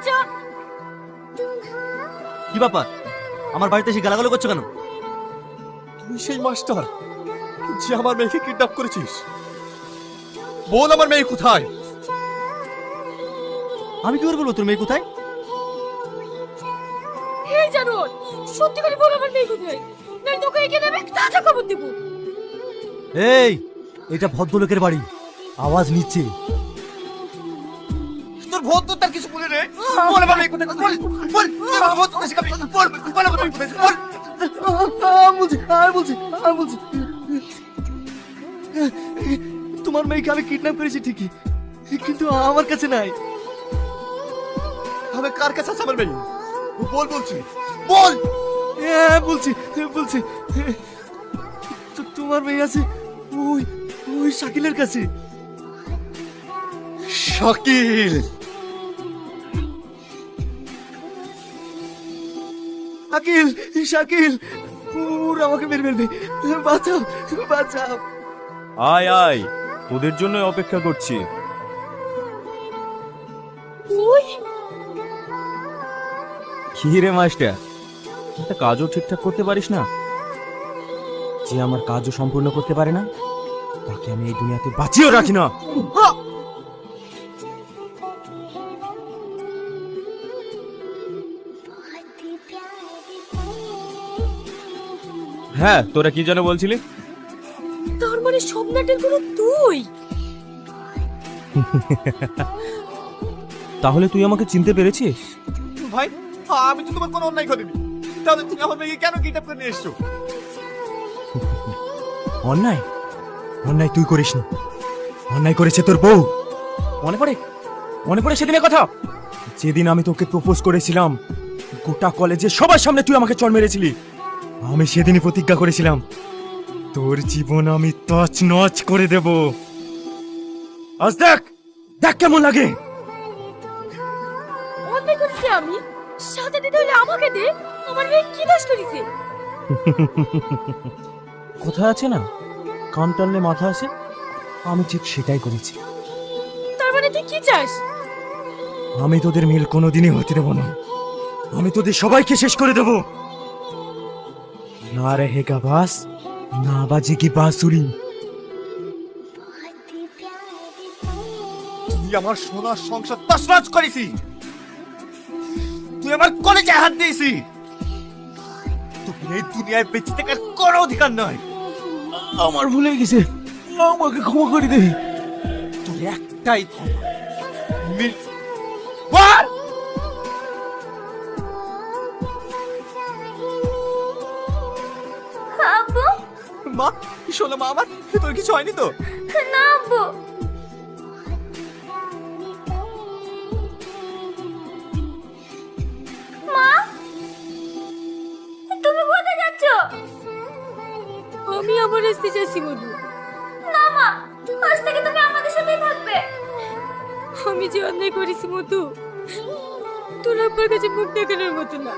বাচ্চা। কি ব্যাপার, আমার বাড়িতে এসে গালাগালি করছো কেন? তুই সেই মাস্টার যে আমার মেয়েকে কিডন্যাপ করেছিস? বল আমার মেয়ে কোথায়? আমি কি করে বলবো তোর মেয়ে কোথায়? এই জানো, সত্যি করে বল আমার মেয়ে কোথায়, নাই তোকে এখানে আমি তাজা খবর দেব। এই, এটা ভদ্রলোকের বাড়ি, আওয়াজ নিচ্ছে। তোর ভূত তার কিছু বলে রে। বল আমার মেয়ে কোথায়, বল বল তোর ভূত তো শিখাবি, বল বল আমার মেয়ে কোথায়, বল। আমি বলছি তোমার মেয়েকে আমি কিডন্যাপ করেছি ঠিকই, কিন্তু আমার কাছে নাই। তাহলে কার কাছে আছে আমার মেয়ে? বল বলছি, বল। হ্যাঁ বলছি, তোমার মেয়ে আছে ওই ওই শাকিলের কাছে। শাকিল? শাকিল, শাকিল, ওরা আমাকে মেরে ফেলবে, বাঁচাও বাঁচাও। আয় আয়, তোদের জন্য অপেক্ষা করছি। ওই কি রে মাস্টার, একটা কাজও ঠিকঠাক করতে পারিস না? যে আমার কাজও সম্পূর্ণ করতে পারে না তাকে আমি এই দুনিয়াতে বাঁচিয়েও রাখি না। হ্যাঁ, তোরা কি যেন বলছিলি? তার মানে সব নাটের কোনো তুই? তাহলে তুই আমাকে চিনতে পেরেছিস? ভাই, আমি তো তোমার কোনো অন্যায় করিনি, তাহলে তুমি আমার মেয়েকে কেন কিডন্যাপ করে নিয়ে এসছো? অন্যায়? অন্যায় তুই করিসনি, অন্যায় করেছে তোর বউ। মনে পড়ে? মনে পড়ে সেদিনের কথা, যেদিন আমি তোকে প্রপোজ করেছিলাম? গোটা কলেজে সবার সামনে তুই আমাকে চড় মেরেছিলি। আমি সেদিনই প্রতিজ্ঞা করেছিলাম তোর জীবন আমি তছনছ করে দেব। আজ দেখ, দেখ কেমন লাগে। অন্যায় করেছি আমি, সাজা দিতে হলে আমাকে দে। আমার মেয়ে কি দোষ করেছে? কোথায় আছে না, কান টানলে মাথা আসে, আমি ঠিক সেটাই করেছি। তার মানে তুই কি চাস? আমি তোদের মিল কোনোদিনই হতে দেব না, আমি তোদের সবাইকে শেষ করে দেব। না रहेगा बास, না বাজেগি বাঁশুরি। তুই আমার সোনার সংসার তছনছ করেছিস, তুই আমার কলেজে হাত দিয়েছি। তুই এই দুনিয়ায় বেঁচে থাকার কোনো অধিকার নয়। আমার ভুলে গেছে, আমাকে ক্ষমা করে দে। তোর একটাই ক্ষমা, বল। আব্বু, মা, শোনো মা, আমার তোর কিছু হয়নি তো? না আব্বু। মা, তুমি কোথায় যাচ্ছ? আমি আমার আসতে চাইছি মধু। না মা, আজ থেকে তুমি আমাদের সাথেই থাকবে। আমি যে অন্যায় করেছি মধু, তোর আব্বার কাছে মুখ দেখানোর মতো না।